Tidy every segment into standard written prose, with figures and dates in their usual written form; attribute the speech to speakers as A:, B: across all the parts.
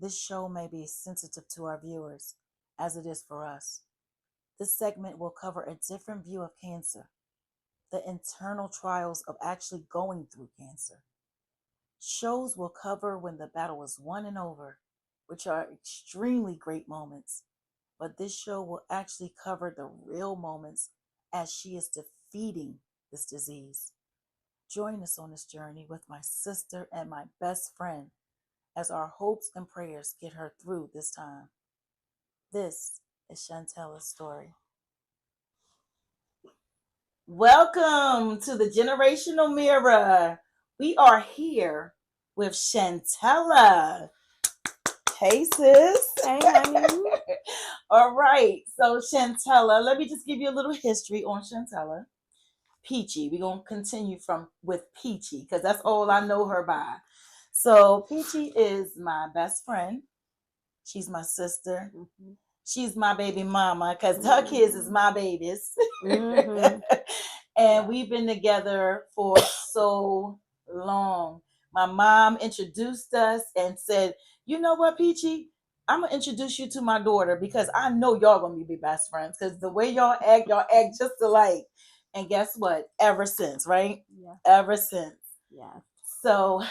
A: This show may be sensitive to our viewers, as it is for us. This segment will cover a different view of cancer, the internal trials of actually going through cancer. Shows will cover when the battle is won and over, which are extremely great moments. But this show will actually cover the real moments as she is defeating this disease. Join us on this journey with my sister and my best friend as our hopes and prayers get her through this time. This is Chantella's story. Welcome to the Generational Mirror. We are here with Chantella. Hey, sis.
B: Hey, honey.
A: All right. So, Chantella, let me just give you a little history on Chantella. Peachy. We're going to continue with Peachy because that's all I know her by. So, Peachy is my best friend. She's my sister.
B: Mm-hmm.
A: She's my baby mama because her kids is my babies.
B: Mm-hmm.
A: And we've been together for so long. My mom introduced us and said, you know what, Peachy? I'm going to introduce you to my daughter because I know y'all going to be best friends because the way y'all act just alike. And guess what? Ever since, right?
B: Yeah.
A: Ever since.
B: Yeah.
A: So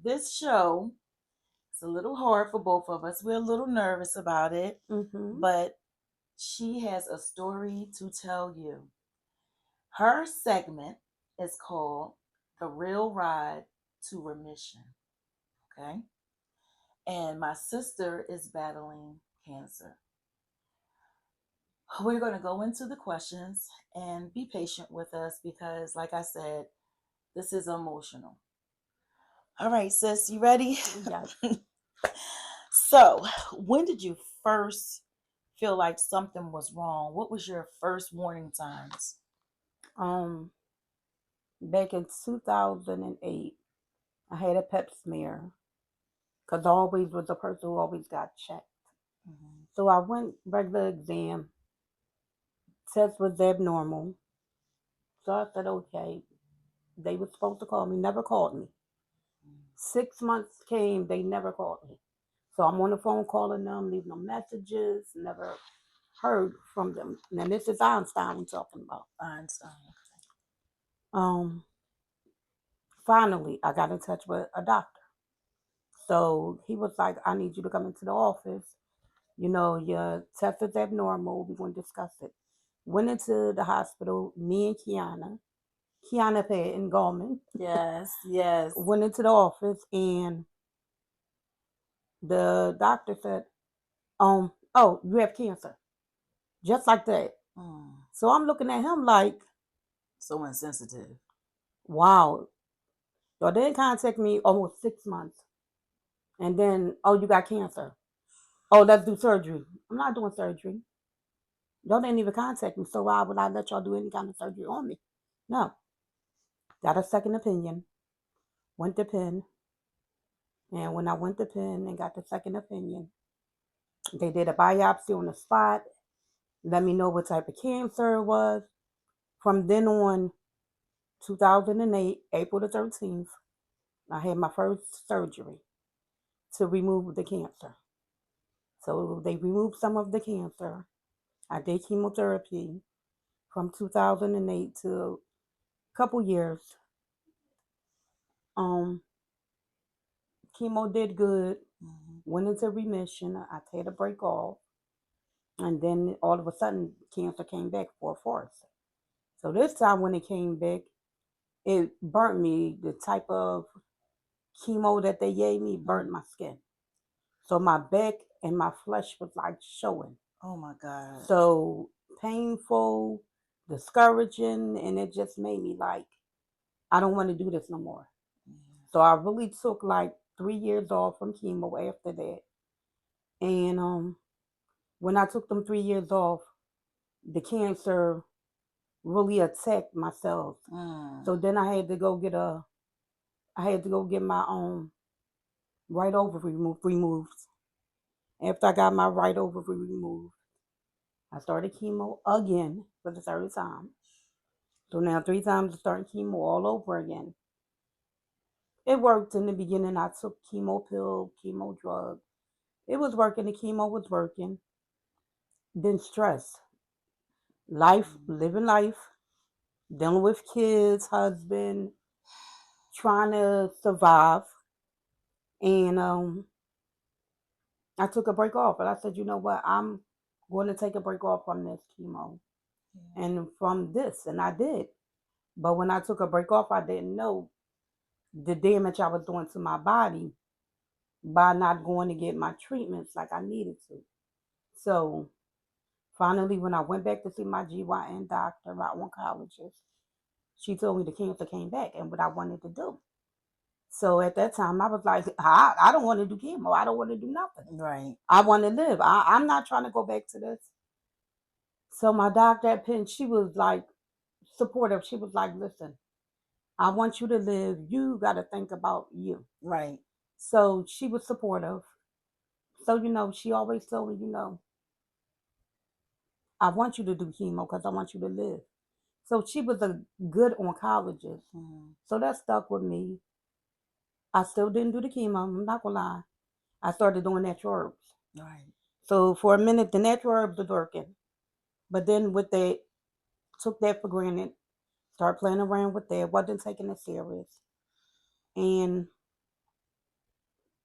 A: this show, it's a little hard for both of us. We're a little nervous about it,
B: Mm-hmm.
A: but she has a story to tell you. Her segment is called The Real Ride to Remission. Okay. And my sister is battling cancer. We're going to go into the questions and be patient with us because, like I said, this is emotional. All right, sis, you ready?
B: Yeah.
A: So, when did you first feel like something was wrong? What was your first warning signs?
B: Um, Back in 2008, I had a pap smear because I always was a person who always got checked.
A: Mm-hmm.
B: So I went regular exam. Test was abnormal. So I said, okay. They were supposed to call me. Never called me. 6 months came. They never called me. So I'm on the phone calling them, leaving them messages. Never heard from them. Now this is Einstein we're talking about.
A: Einstein.
B: Um, Finally, I got in touch with a doctor. So he was like, I need you to come into the office. You know, your test is abnormal. We're going to discuss it. Went into the hospital, me and Kiana Patton Gorman.
A: Yes, yes.
B: Went into the office, and the doctor said, oh, you have cancer. Just like that.
A: Mm,
B: So I'm looking at him like,
A: so insensitive.
B: wow. Y'all didn't contact me almost 6 months. And then, oh, you got cancer. Oh, let's do surgery. I'm not doing surgery. Y'all didn't even contact me, so why would I let y'all do any kind of surgery on me? No. Got a second opinion. Went to Penn. And when I went to Penn and got the second opinion, they did a biopsy on the spot, let me know what type of cancer it was. From then on, 2008, April the 13th, I had my first surgery to remove the cancer. So they removed some of the cancer. I did chemotherapy from 2008 to a couple years. Um, Chemo did good.
A: Mm-hmm.
B: Went into remission. I had a break off, and then all of a sudden, cancer came back for force. So this time, when it came back, it burnt me. The type of chemo that they gave me burnt my skin. So my back and my flesh was like showing.
A: Oh my God.
B: So painful, discouraging, and it just made me like, I don't want to do this no more.
A: Yeah.
B: So I really took like 3 years off from chemo after that. And when I took them 3 years off, the cancer really attacked my cells.
A: Mm.
B: So then I had to go get my right ovary removed. After I got my right ovary removed, I started chemo again for the third time. So now 3 times I'm starting chemo all over again. It worked in the beginning. I took chemo pill, chemo drug, It was working. The chemo was working. Then stress, life, living life, dealing with kids, husband, trying to survive. And I took a break off. And I said, you know what? I'm going to take a break off from this chemo and from this. And I did. But when I took a break off, I didn't know the damage I was doing to my body by not going to get my treatments like I needed to. So finally, when I went back to see my GYN doctor, my oncologist, she told me the cancer came back and what I wanted to do. So at that time, I was like, I don't want to do chemo. I don't want to do nothing.
A: Right.
B: I want to live. I'm not trying to go back to this. So my doctor at Penn, she was like supportive. She was like, listen, I want you to live. You got to think about you.
A: Right.
B: So she was supportive. So, she always told me, I want you to do chemo because I want you to live. So she was a good oncologist.
A: Mm-hmm.
B: So that stuck with me. I still didn't do the chemo. I'm not going to lie. I started doing natural herbs.
A: Right.
B: So for a minute, the natural herbs was working. But then with that, took that for granted. Started playing around with that. Wasn't taking it serious. And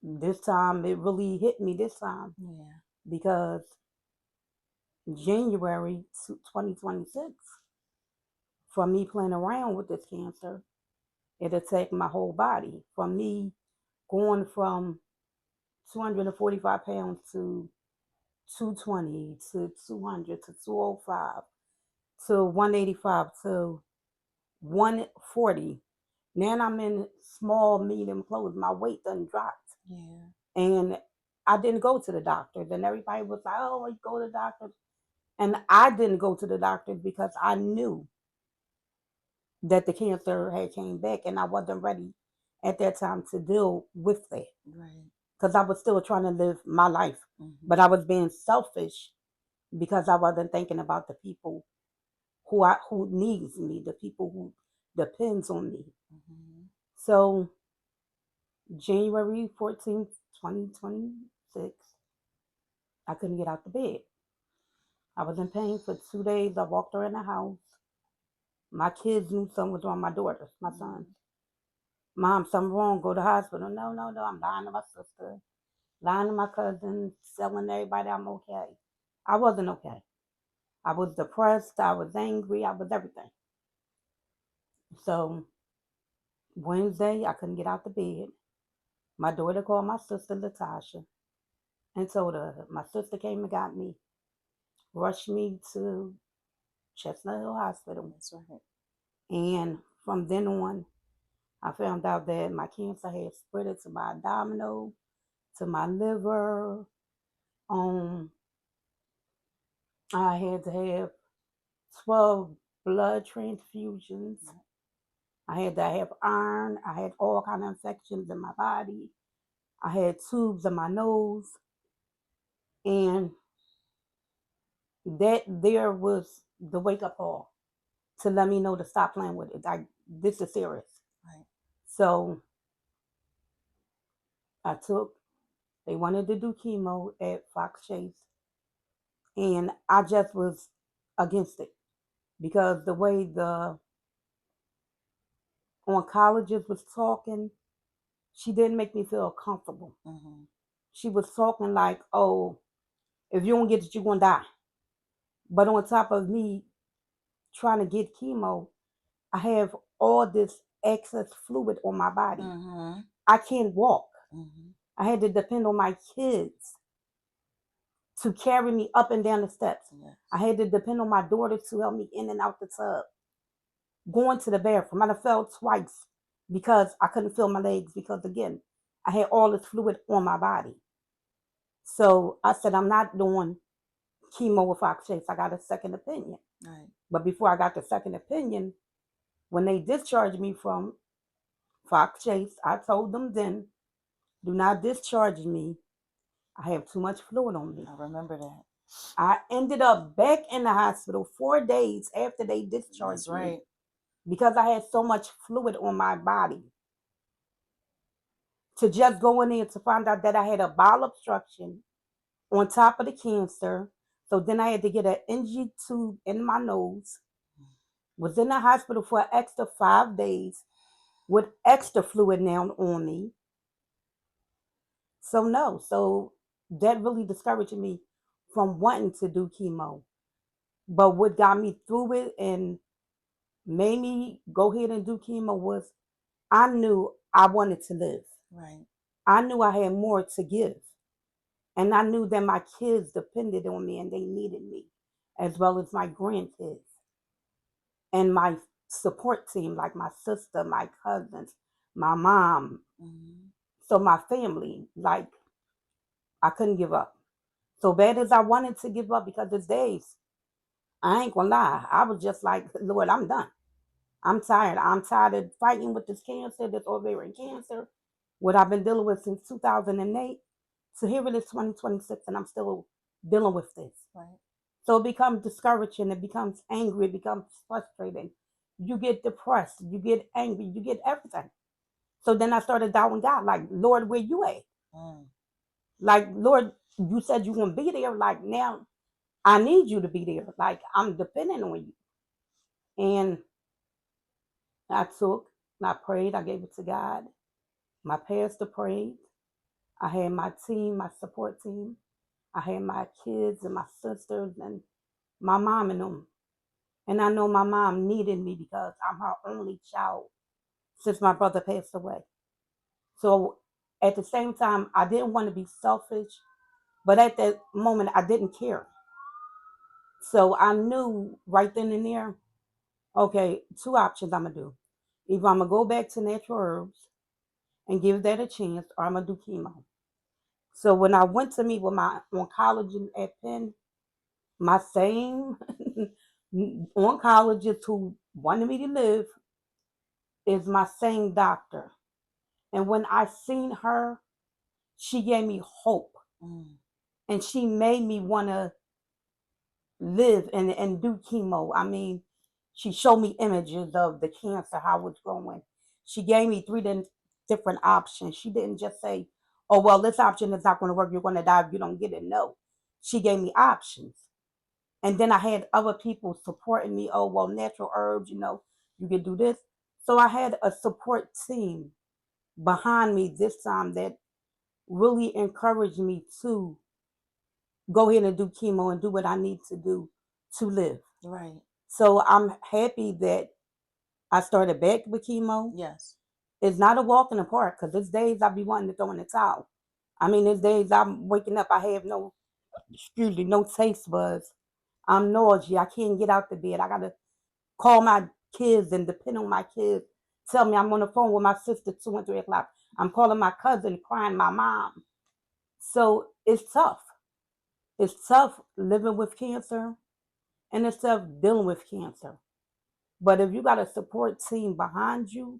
B: this time, it really hit me this time.
A: Yeah.
B: Because January 2026, from me playing around with this cancer, it attacked my whole body. From me going from 245 pounds to 220 to 200 to 205 to 185 to 140. Now I'm in small, medium clothes. My weight done dropped.
A: Yeah.
B: And I didn't go to the doctors. And everybody was like, oh, you go to the doctors. And I didn't go to the doctors because I knew that the cancer had came back and I wasn't ready at that time to deal with that.
A: Right.
B: Because I was still trying to live my life.
A: Mm-hmm.
B: But I was being selfish because I wasn't thinking about the people who needs me, the people who depends on me.
A: Mm-hmm.
B: So January 14th, 2026, I couldn't get out the bed. I was in pain for 2 days. I walked around the house. My kids knew something was wrong. My daughters, my sons. Mom, something wrong. Go to the hospital. No. I'm lying to my sister, lying to my cousin, telling everybody I'm okay. I wasn't okay. I was depressed. I was angry. I was everything. So Wednesday, I couldn't get out the bed. My daughter called my sister Latasha and told her my sister came and got me, rushed me to Chestnut Hill Hospital.
A: That's right.
B: And from then on, I found out that my cancer had spread it to my abdominal, to my liver. I had to have 12 blood transfusions. I had to have iron. I had all kind of infections in my body. I had tubes in my nose. And that there was the wake up call to let me know to stop playing with it. Like, this is serious.
A: Right.
B: So they wanted to do chemo at Fox Chase. And I just was against it because the way the oncologist was talking, she didn't make me feel comfortable.
A: Mm-hmm.
B: She was talking like, oh, if you don't get it, you're going to die. But on top of me trying to get chemo, I have all this excess fluid on my body.
A: Mm-hmm.
B: I can't walk.
A: Mm-hmm.
B: I had to depend on my kids to carry me up and down the steps.
A: Yes.
B: I had to depend on my daughter to help me in and out the tub. Going to the bathroom, I fell twice because I couldn't feel my legs because, again, I had all this fluid on my body. So I said, I'm not doing chemo with Fox Chase. I got a second opinion.
A: Right.
B: But before I got the second opinion, when they discharged me from Fox Chase, I told them then, do not discharge me. I have too much fluid on me.
A: I remember that.
B: I ended up back in the hospital 4 days after they discharged me because I had so much fluid on my body. To just go in there to find out that I had a bowel obstruction on top of the cancer. So then I had to get an NG tube in my nose. Was in the hospital for an extra 5 days with extra fluid now on me. So no, so that really discouraged me from wanting to do chemo. But what got me through it and made me go ahead and do chemo was I knew I wanted to live.
A: Right.
B: I knew I had more to give. And I knew that my kids depended on me and they needed me, as well as my grandkids and my support team, like my sister, my cousins, my mom.
A: Mm-hmm.
B: So my family, like I couldn't give up. So bad as I wanted to give up because there's days, I ain't gonna lie, I was just like, Lord, I'm done. I'm tired. I'm tired of fighting with this cancer, this ovarian cancer, what I've been dealing with since 2008. So here it is 2026 and I'm still dealing with this.
A: Right.
B: So it becomes discouraging, it becomes angry, it becomes frustrating. You get depressed, you get angry, you get everything. So then I started doubting God, like, Lord, where you at?
A: Mm.
B: Like, Lord, you said you're gonna be there. Like now I need you to be there. Like I'm dependent on you. And I took, I prayed, I gave it to God. My pastor prayed. I had my team, my support team. I had my kids and my sisters and my mom and them. And I know my mom needed me because I'm her only child since my brother passed away. So at the same time, I didn't want to be selfish, but at that moment, I didn't care. So I knew right then and there, okay, two options I'm going to do. Either I'm going to go back to natural herbs and give that a chance, or I'm going to do chemo. So when I went to meet with my oncologist at Penn, my same oncologist who wanted me to live is my same doctor. And when I seen her, she gave me hope.
A: Mm.
B: And she made me want to live and do chemo. I mean, she showed me images of the cancer, how it's going. She gave me three different options. She didn't just say, oh, well, this option is not going to work. You're going to die if you don't get it. No, she gave me options. And then I had other people supporting me. Oh, well, natural herbs, you can do this. So I had a support team behind me this time that really encouraged me to go ahead and do chemo and do what I need to do to live.
A: Right.
B: So I'm happy that I started back with chemo.
A: Yes.
B: It's not a walk in the park because there's days I be wanting to throw in the towel. I mean, there's days I'm waking up, I have no taste buds. I'm nauseous. I can't get out the bed. I gotta call my kids and depend on my kids. Tell me I'm on the phone with my sister 2 and 3 o'clock. I'm calling my cousin, crying my mom. So it's tough. It's tough living with cancer and it's tough dealing with cancer. But if you got a support team behind you,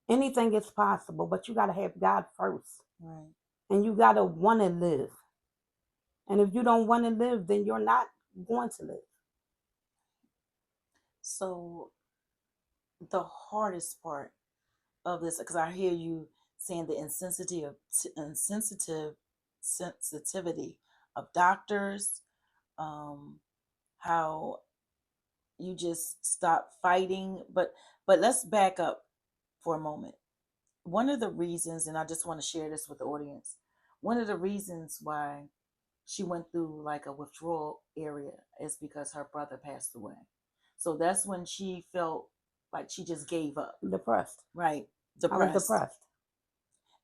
B: anything is possible. But you got to have God first.
A: Right.
B: And you got to want to live. And if you don't want to live, then you're not going to live.
A: So the hardest part of this, because I hear you saying the insensitive sensitivity of doctors, how you just stop fighting. But let's back up for a moment. One of the reasons, and I just want to share this with the audience, one of the reasons why she went through like a withdrawal area is because her brother passed away. So that's when she felt like she just gave up.
B: Depressed.
A: Right.
B: I was
A: Depressed.
B: depressed.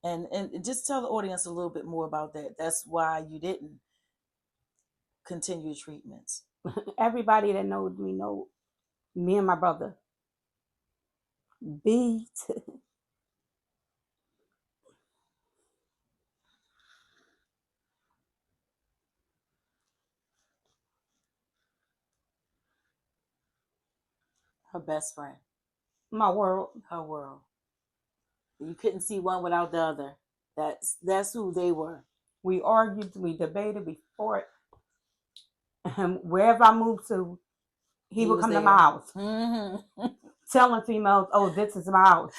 A: And just tell the audience a little bit more about that. That's why you didn't continue treatments.
B: Everybody that knows me know me and my brother beat.
A: Her best friend.
B: My world.
A: Her world. You couldn't see one without the other. That's who they were.
B: We argued, we debated, we fought. And wherever I moved to, he would come to my house.
A: Mm-hmm.
B: Telling females, oh, this is my house.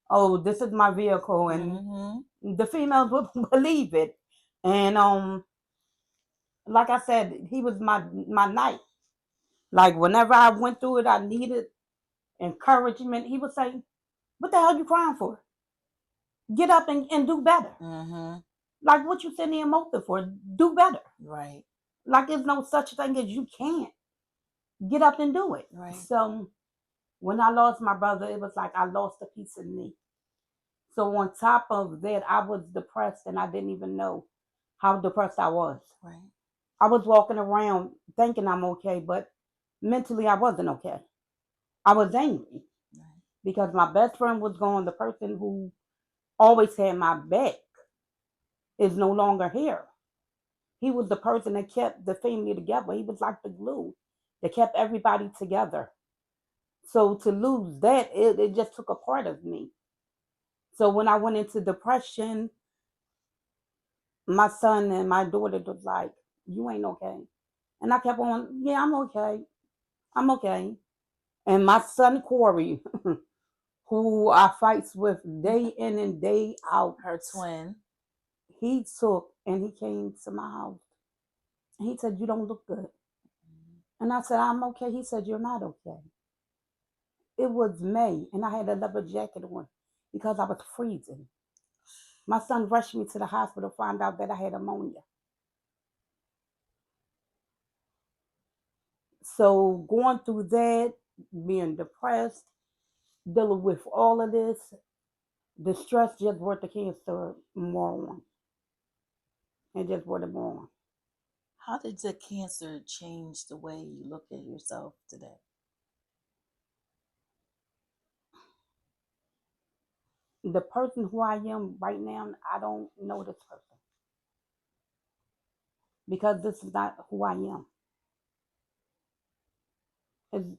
B: Oh, this is my vehicle. And
A: Mm-hmm.
B: the females would believe it. And like I said, he was my knight. Like whenever I went through it, I needed encouragement. He would say, "What the hell are you crying for? Get up and do better.
A: Mm-hmm.
B: Like what you sitting there moping for? Do better.
A: Right.
B: Like there's no such thing as you can't. Get up and do it."
A: Right.
B: So when I lost my brother, it was like I lost a piece of me. So on top of that, I was depressed and I didn't even know how depressed I was.
A: Right.
B: I was walking around thinking I'm okay, but mentally I wasn't okay. I was angry
A: Right.
B: because my best friend was gone. The person who always had my back is no longer here. He was the person that kept the family together. He was like the glue that kept everybody together. So to lose that, it just took a part of me. So when I went into depression, my son and my daughter was like, "You ain't okay." And I kept on, "Yeah, I'm okay. I'm okay." And my son Corey, who I fights with day in and day out,
A: Her twin.
B: he took and he came to my house. And he said, "You don't look good." And I said, "I'm okay." He said, "You're not okay." It was May, and I had a leather jacket on because I was freezing. My son rushed me to the hospital, found out that I had pneumonia. So going through that, being depressed, dealing with all of this, the stress just brought the cancer more on. It just brought it more on.
A: How did the cancer change the way you look at yourself today?
B: The person who I am right now, I don't know this person because this is not who I am.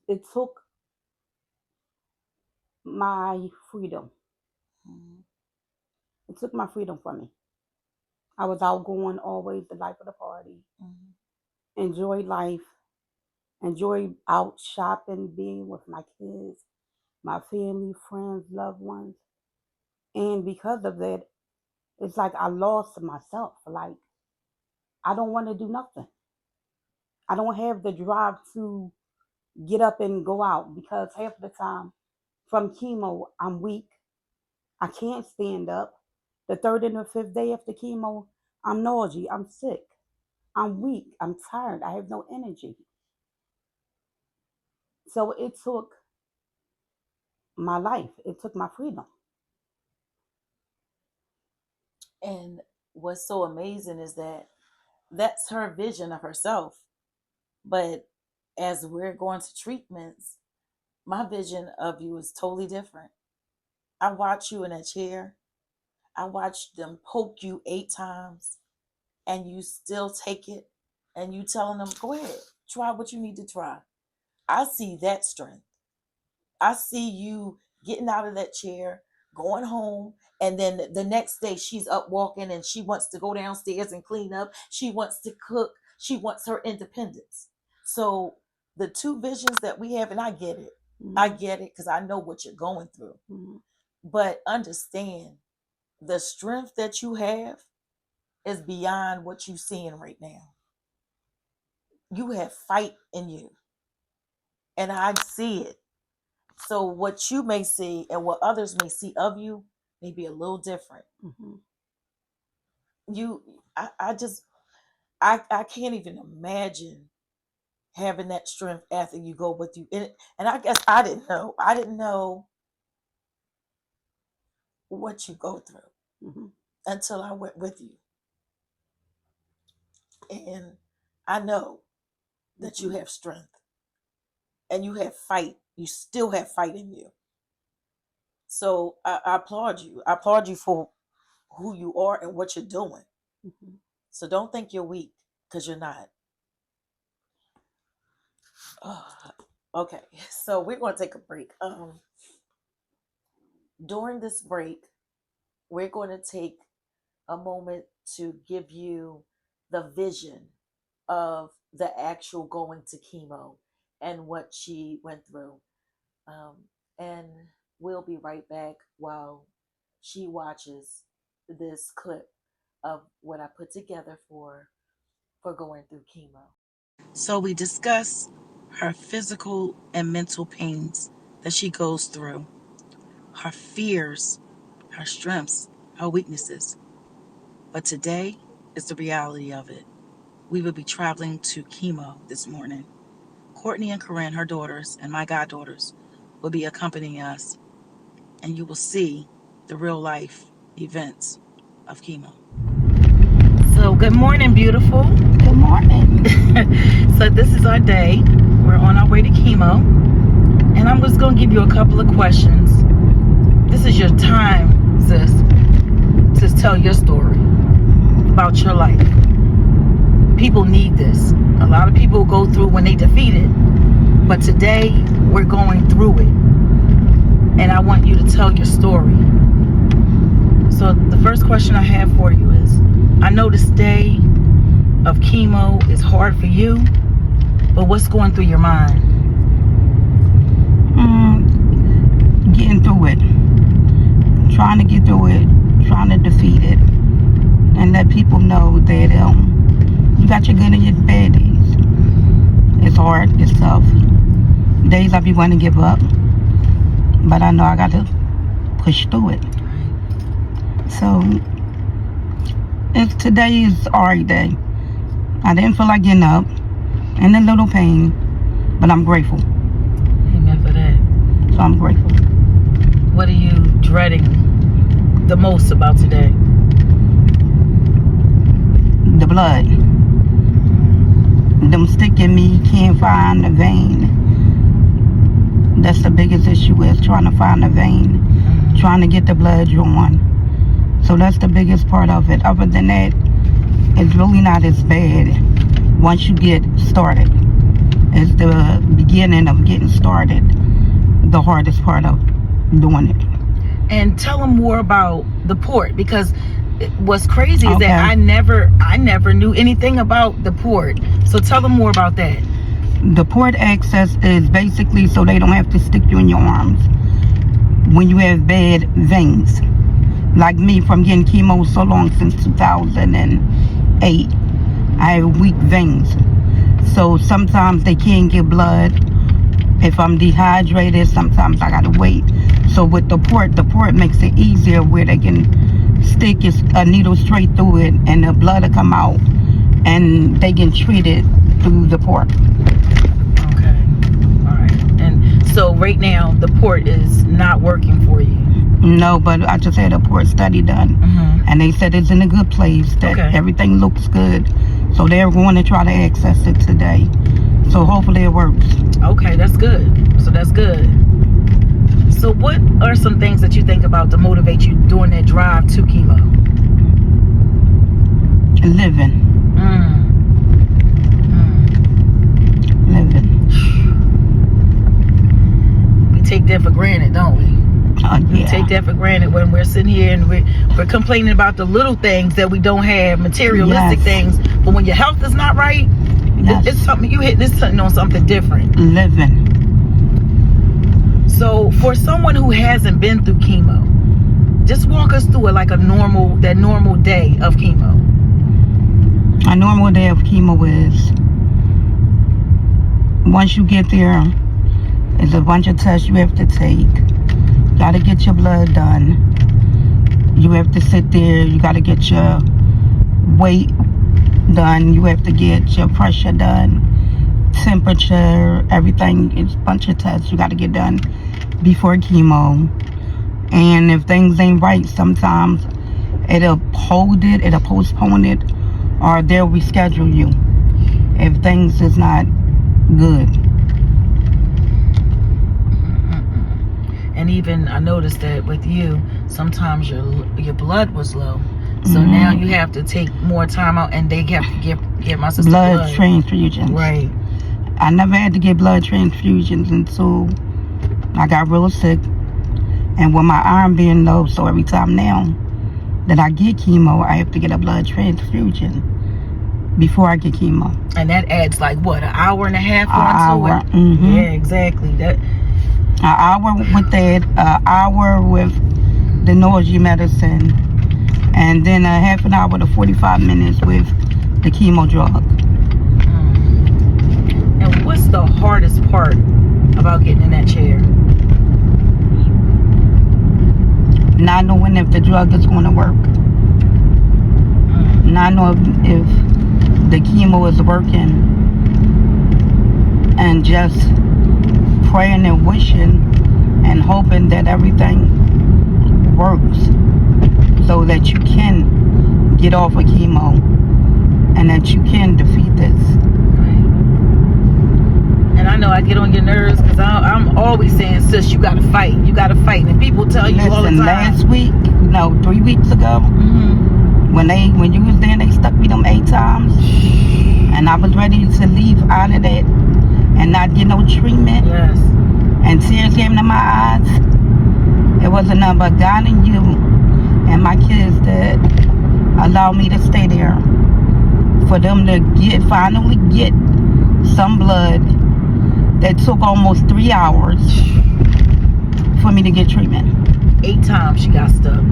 B: It took my freedom.
A: Mm-hmm.
B: It took my freedom from me. I was outgoing, always the life of the party.
A: Mm-hmm.
B: Enjoy life, enjoy out shopping, being with my kids, my family, friends, loved ones. And because of that, it's like I lost myself. Like I don't want to do nothing. I don't have the drive to get up and go out because half the time from chemo, I'm weak. I can't stand up. The third and the fifth day after chemo, I'm nausea. I'm sick. I'm weak. I'm tired. I have no energy. So it took my life. It took my freedom.
A: And what's so amazing is that that's her vision of herself. But as we're going to treatments, my vision of you is totally different. I watch you in a chair. I watched them poke you 8 times and you still take it and you telling them, go ahead, try what you need to try. I see that strength. I see you getting out of that chair, going home, and then the next day she's up walking and she wants to go downstairs and clean up. She wants to cook. She wants her independence. So the two visions that we have, and I get it. I
B: Mm-hmm.
A: get it because I know what you're going through.
B: Mm-hmm.
A: But understand the strength that you have is beyond what you're seeing right now. You have fight in you, and I see it. So what you may see and what others may see of you may be a little different.
B: Mm-hmm.
A: You, I can't even imagine having that strength after you go with you. And I guess I didn't know. I didn't know what you go through
B: Mm-hmm.
A: until I went with you. And I know that you
B: Mm-hmm.
A: have strength and you have fight. You still have fight in you. So I applaud you. I applaud you for who you are and what you're doing.
B: Mm-hmm.
A: So don't think you're weak because you're not. Oh, okay, so we're going to take a break. During this break, we're going to take a moment to give you the vision of the actual going to chemo and what she went through. Um, and we'll be right back while she watches this clip of what I put together for for going through chemo. So we discuss her physical and mental pains that she goes through, her fears, her strengths, her weaknesses. But today is the reality of it. We will be traveling to chemo this morning. Courtney and Corinne, her daughters, and my goddaughters will be accompanying us, and you will see the real life events of chemo. So good morning, beautiful.
B: Good morning.
A: So this is our day. We're on our way to chemo, and I'm just going to give you a couple of questions. This is your time, sis, to tell your story about your life. People need this. A lot of people go through when they defeat it, but today we're going through it, and I want you to tell your story. So the first question I have for you is, I know this day of chemo is hard for you, but what's going through your mind?
B: Getting through it. Trying to get through it. Trying to defeat it. And let people know that you got your good and your bad days. It's hard. It's tough. Days I be wanting to give up. But I know I got to push through it. So, today is alright day. I didn't feel like getting up. And a little pain. But I'm grateful.
A: Amen for that.
B: So I'm grateful.
A: What are you dreading the most about today?
B: The blood. Them sticking me, can't find the vein. That's the biggest issue, is trying to find the vein. Trying to get the blood drawn. So that's the biggest part of it. Other than that, it's really not as bad once you get started. It's the beginning of getting started, the hardest part of doing it.
A: And tell them more about the port, because what's crazy is that I never knew anything about the port. So tell them more about that.
B: The port access is basically so they don't have to stick you in your arms when you have bad veins. Like me, from getting chemo so long, since 2008, I have weak veins. So sometimes they can't get blood. If I'm dehydrated, sometimes I gotta wait. So with the port makes it easier, where they can stick a needle straight through it and the blood will come out, and they can treat it through the port.
A: Okay. All right. And so right now the port is not working for you?
B: No, but I just had a port study done, and they said it's in a good place, that everything looks good. So they're going to try to access it today. So hopefully it works.
A: Okay, that's good. So that's good. So what are some things that you think about to motivate you during that drive to chemo?
B: Living. Living.
A: We take that for granted, don't we?
B: Yeah.
A: We take that for granted when we're sitting here and we're complaining about the little things that we don't have, materialistic things. But when your health is not right, it's something you hit. This something on something different.
B: Living.
A: So for someone who hasn't been through chemo, just walk us through it like that normal day of chemo.
B: A normal day of chemo is, once you get there, there's a bunch of tests you have to take. Got to get your blood done. You have to sit there. You got to get your weight done. You have to get your pressure done, temperature, everything. It's a bunch of tests you got to get done before chemo. And if things ain't right, sometimes it'll hold it, it'll postpone it, or they'll reschedule you if things is not good.
A: And even I noticed that with you, sometimes your blood was low. So now you have to take more time out, and they have to give my sister blood
B: transfusions.
A: Right.
B: I never had to get blood transfusions until I got real sick. And with my arm being low, so every time now that I get chemo, I have to get a blood transfusion before I get chemo.
A: And that adds like what, an hour and a half
B: onto
A: it? Yeah, exactly. An
B: hour with that, an hour with the nausea medicine, and then a half an hour to 45 minutes with the chemo drug.
A: And what's the hardest part about getting in that chair?
B: Not knowing if the drug is going to work. Not knowing if the chemo is working. And just praying and wishing and hoping that everything works so that you can get off of chemo and that you can defeat this.
A: And I know I get on your nerves because I'm always saying, sis, you gotta fight. You gotta fight. And people tell you all the time.
B: Last week, 3 weeks ago, when you was there, they stuck me them 8 times. And I was ready to leave out of that and not get no treatment.
A: Yes.
B: And tears came to my eyes. It wasn't nothing but God and you and my kids that allowed me to stay there. For them to finally get some blood that took almost 3 hours for me to get treatment.
A: 8 times she got stuck.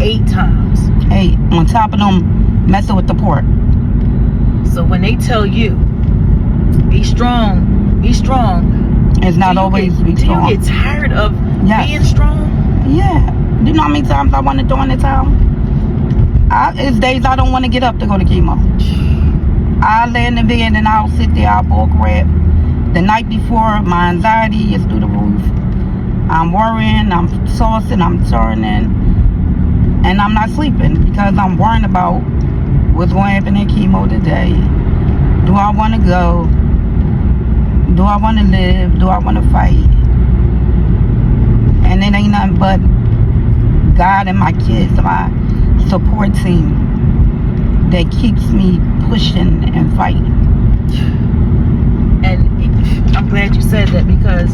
A: 8 times.
B: 8. On top of them messing with the port.
A: So when they tell you, be strong,
B: it's not always be strong.
A: Do you get tired of being strong?
B: Yeah. You know how many times I wanted during the time? It's days I don't want to get up to go to chemo. I lay in the bed and I'll sit there, I'll bull crap. The night before, my anxiety is through the roof. I'm worrying, I'm saucing, I'm turning, and I'm not sleeping because I'm worrying about what's going to happen in chemo today. Do I want to go? Do I want to live? Do I want to fight? And it ain't nothing but God and my kids, my support team that keeps me pushing and fighting.
A: And I'm glad you said that because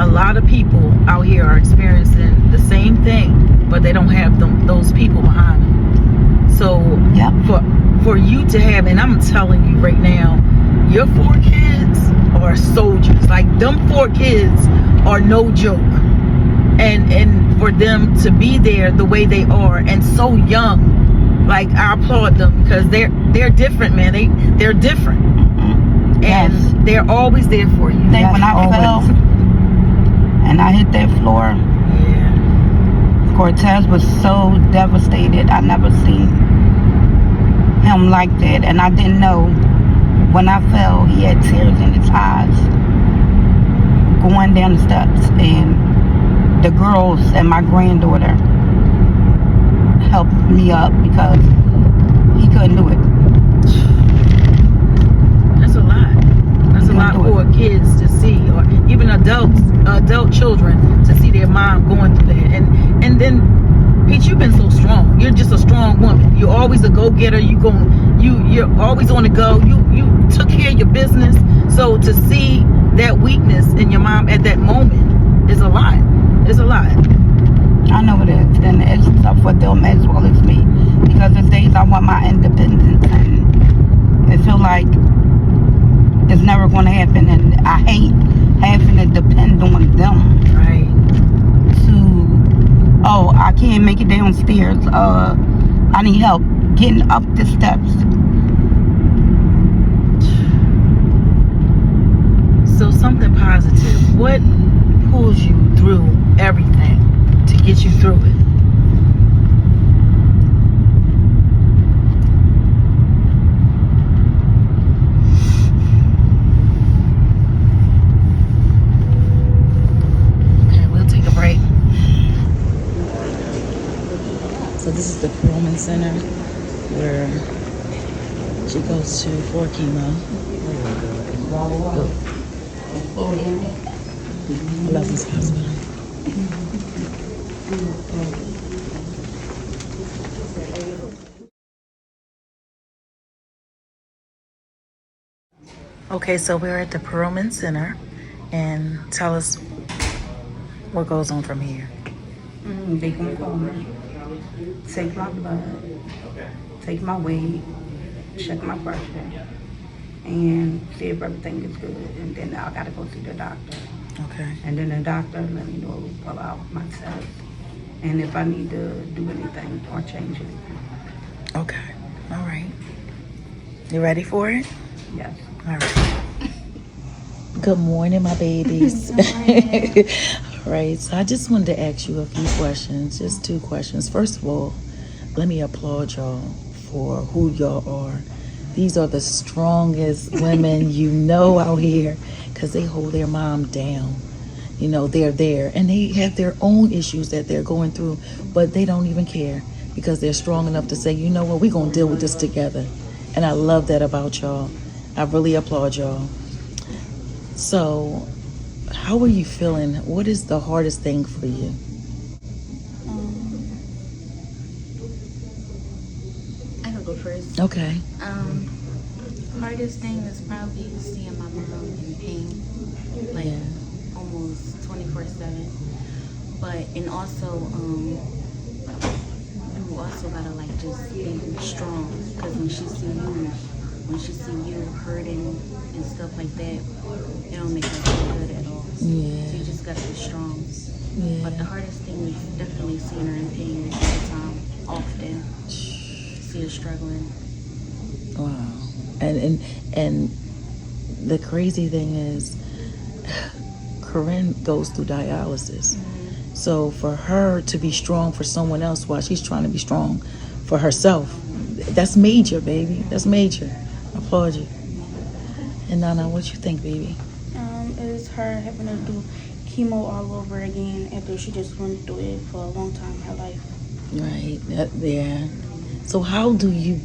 A: a lot of people out here are experiencing the same thing, but they don't have those people behind them. So for you to have, and I'm telling you right now, your 4 kids are soldiers. Like them 4 kids are no joke. And for them to be there the way they are and so young, like I applaud them because they're different, man. They're different. And they're always there for you.
B: When I fell and I hit that floor, Cortez was so devastated. I never seen him like that. And I didn't know when I fell, he had tears in his eyes going down the steps. And the girls and my granddaughter helped me up because he couldn't do it.
A: That's a lot. That's a lot for kids to see, or even adult children to see their mom going through that. And then, Peach, you've been so strong. You're just a strong woman. You're always a go-getter. You're always on the go. You took care of your business. So to see that weakness in your mom at that moment is a lot. It's a lot.
B: I know it is, and it's tough for them as well as me because there's days I want my independence, and it feels like it's never going to happen, and I hate having to depend on them.
A: Right.
B: I can't make it downstairs. I need help getting up the steps.
A: So something positive. What pulls you through everything to get you through it? So this is the Perlman Center where she goes to for chemo. I love this hospital. Okay, so we're at the Perlman Center, and tell us what goes on from here.
B: They gonna call me, take my blood, take my weight, check my pressure, and see if everything is good. And then I gotta go see the doctor.
A: Okay.
B: And then the doctor let me know about my test and if I need to do anything or change anything.
A: Okay. All right. You ready for it?
B: Yes.
A: All right. Good morning, my babies.
C: Good morning.
A: All right, so I just wanted to ask you a few questions, just 2 questions. First of all, let me applaud y'all for who y'all are. These are the strongest women you know out here because they hold their mom down. You know, they're there and they have their own issues that they're going through, but they don't even care because they're strong enough to say, you know what, we're going to deal with this together. And I love that about y'all. I really applaud y'all. So, how are you feeling? What is the hardest thing for you?
C: Um, I can go first.
A: Okay.
C: Hardest thing is probably seeing my mom in pain, like
A: Yeah.
C: almost 24/7. But and also, you also gotta like just be strong, because when she see you hurting and stuff like that, it don't make her feel good at all.
A: Yeah.
C: So you just gotta be strong. But the
A: Yeah.
C: hardest thing is definitely seeing her in pain all the time, often. See her struggling.
A: Wow. And the crazy thing is Corinne goes through dialysis. So for her to be strong for someone else while she's trying to be strong for herself, that's major, baby. That's major. I applaud you. And Nana, what you think, baby?
D: Is her having to do chemo all over again after she just went through it for a long time in her life.
A: Right. Yeah. So how do you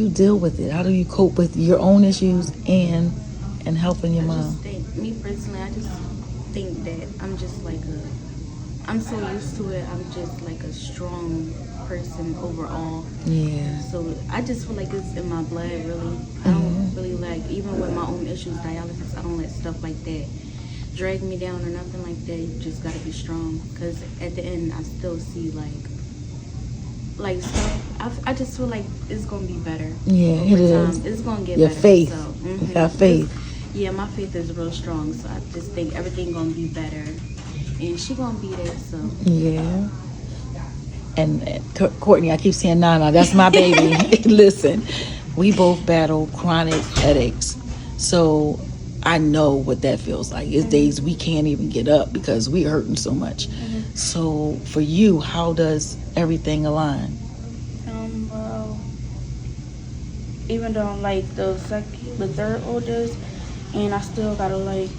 A: deal with it? How do you cope with your own issues and helping your
C: I
A: mom?
C: just think, me personally, I just think that I'm so used to it. I'm just like a strong person overall.
A: Yeah.
C: So I just feel like it's in my blood, really. I don't really like, even with my own issues, dialysis, I don't let stuff like that drag me down or nothing like that. You just gotta be strong. Because at the end, I still see like stuff. I just feel like it's gonna be better.
A: Yeah,
C: Over
A: it
C: time.
A: is.
C: It's gonna get
A: Your
C: better.
A: faith.
C: So,
A: You got faith.
C: yeah, my faith is real strong. So I just think everything gonna be better, and she gonna be there. So
A: Yeah. And Courtney, I keep saying Nana, that's my baby. Listen, we both battle chronic headaches. So I know what that feels like. It's days we can't even get up because we're hurting so much. So for you, how does everything align?
D: Well, even though I'm like the third oldest, and I still gotta like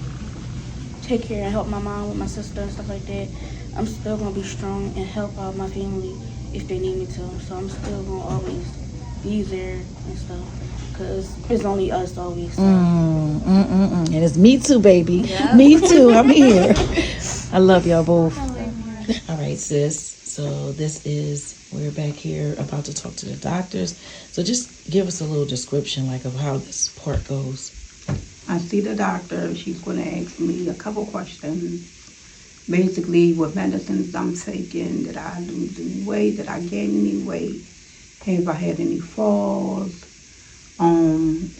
D: take care and help my mom with my sister and stuff like that. I'm still gonna be strong and help out my family if they need me to. So I'm still gonna always be there and stuff, cause it's only us always. So.
A: And it's me too, baby. Yep. Me too. I'm here. I love y'all both. All right, sis. So we're back here about to talk to the doctors. So just give us a little description, like, of how this part goes.
B: I see the doctor. She's going to ask me a couple questions. Basically, what medicines I'm taking, did I lose any weight, did I gain any weight, have I had any falls,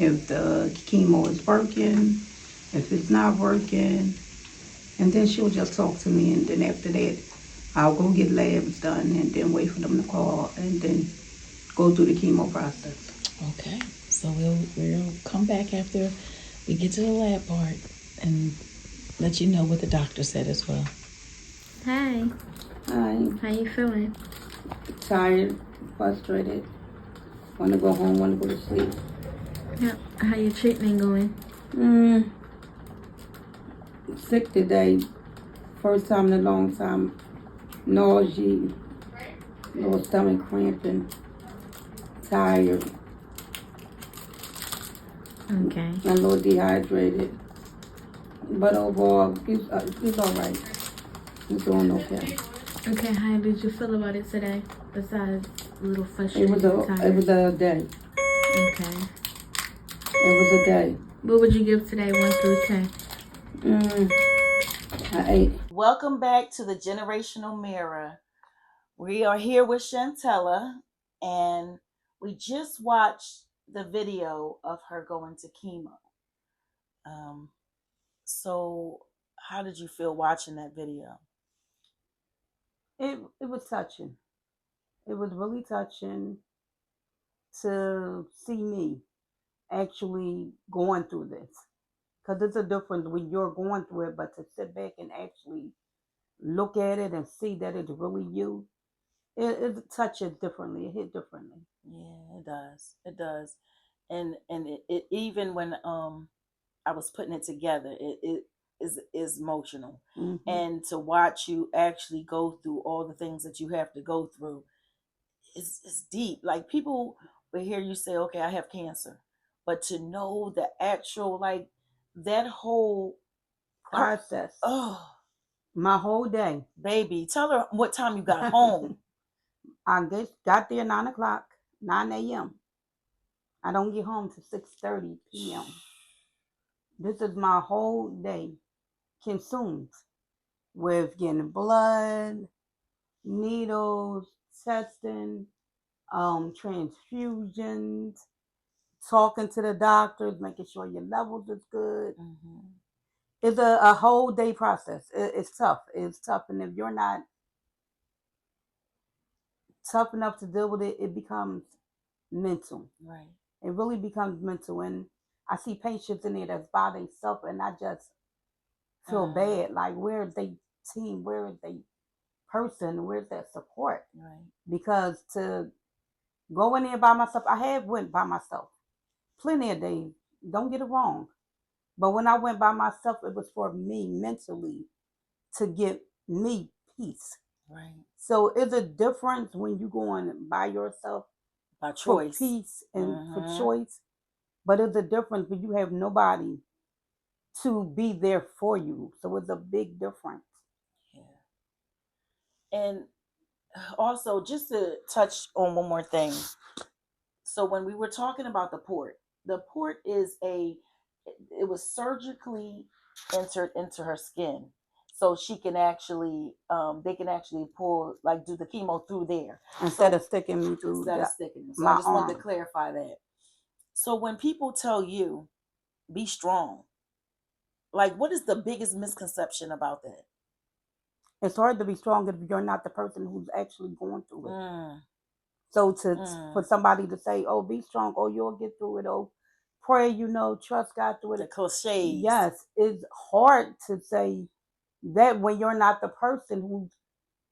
B: if the chemo is working, if it's not working, and then she'll just talk to me, and then after that, I'll go get labs done, and then wait for them to call, and then go through the chemo process.
A: Okay. So we'll come back after we get to the lab part and let you know what the doctor said as well.
C: hi,
B: Hi.
C: how you feeling?
B: Tired, frustrated, want to go home, want to go to sleep.
C: Yeah. How your treatment going?
B: Sick today, first time in a long time. Nausea, little stomach cramping, tired,
C: Okay.
B: a little dehydrated. But overall, it's all right. He's doing okay.
C: Okay. How did you feel about it today? Besides a little frustrated
B: It
C: and tired.
B: was a day.
C: Okay.
B: It was a day.
C: What would you give today, 1 through 10?
B: I ate.
A: Welcome back to the Generational Mirror. We are here with Shantella, and we just watched the video of her going to chemo. So how did you feel watching that video?
B: It was touching. It was really touching to see me actually going through this. Because it's a difference when you're going through it, but to sit back and actually look at it and see that it's really you, it touches differently. It hit differently.
A: Yeah, it does. It does. And it even when I was putting it together, it is emotional.
B: Mm-hmm.
A: And to watch you actually go through all the things that you have to go through is deep. Like people will hear you say, okay, I have cancer. But to know the actual like that whole
B: Process.
A: oh
B: My whole day.
A: baby, tell her what time you got home.
B: I got there 9 o'clock, 9 a.m. I don't get home till 6:30 p.m. This is my whole day consumed with getting blood, needles, testing, transfusions, talking to the doctors, making sure your levels is good.
A: Mm-hmm.
B: It's a whole day process. It's tough. It's tough. And if you're not tough enough to deal with it, it becomes mental.
A: Right.
B: It really becomes mental. And I see patients in there that's by themselves, and I just feel bad. Like, where is they team? Where is they person? Where's that support?
A: Right.
B: Because to go in there by myself, I have went by myself plenty of days. Don't get it wrong. But when I went by myself, it was for me mentally to get me peace.
A: Right.
B: So it's a difference when you going by yourself
A: By
B: for
A: choice.
B: peace and for
A: Mm-hmm.
B: choice. But it's a difference when you have nobody to be there for you. So it's a big difference.
A: Yeah. And also, just to touch on one more thing. So when we were talking about the port is it was surgically entered into her skin, so she can actually they can actually pull like do the chemo through there
B: Instead of sticking me through
A: instead of sticking. So I
B: my
A: just wanted to
B: arm.
A: clarify that. So when people tell you be strong, like what is the biggest misconception about that?
B: It's hard to be strong if you're not the person who's actually going through it.
A: Mm,
B: So for
A: mm.
B: somebody to say, "Oh, be strong," "Oh, you'll get through it," "Oh, pray," trust God through
A: The
B: it.
A: cliches.
B: Yes, it's hard to say that when you're not the person who's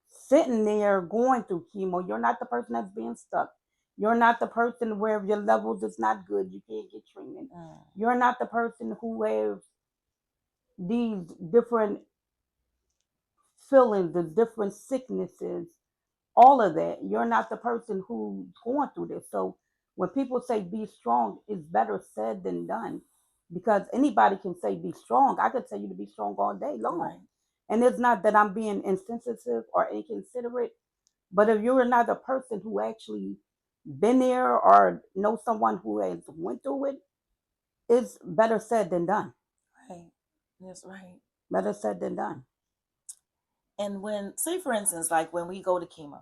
B: sitting there going through chemo. You're not the person that's being stuck. You're not the person where your levels is not good. You can't get treatment. You're not the person who has these different feelings, the different sicknesses, all of that. You're not the person who's going through this. So when people say be strong, it's better said than done. Because anybody can say be strong. I could tell you to be strong all day long.
A: Right.
B: And it's not that I'm being insensitive or inconsiderate, but if you're not a person who actually been there or know someone who has went through it, it's better said than done.
A: Right. That's right.
B: Better said than done.
A: And when, say for instance, like when we go to chemo,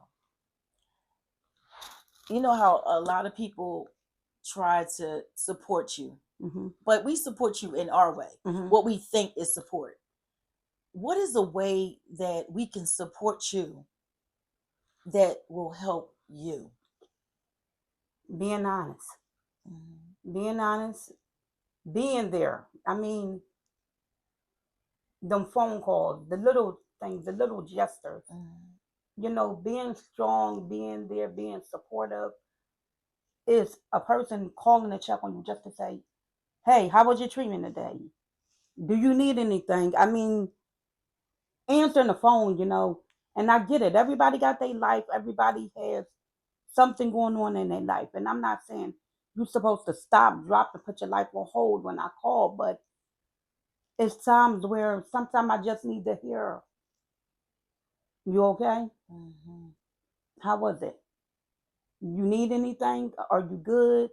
A: you know how a lot of people try to support you,
B: Mm-hmm.
A: but we support you in our way,
B: Mm-hmm.
A: what we think is support. What is a way that we can support you that will help you?
B: Being honest. Mm-hmm. Being honest. Being there. I mean, them phone calls, the little things, the little gestures. Mm-hmm. Being strong, being there, being supportive is a person calling to check on you just to say, "Hey, how was your treatment today? Do you need anything?" I mean, answering the phone, and I get it. Everybody got their life. Everybody has something going on in their life. And I'm not saying you're supposed to stop, drop, and put your life on hold when I call, but it's times where sometimes I just need to hear, "You okay? Mm-hmm. How was it? You need anything? Are you good?"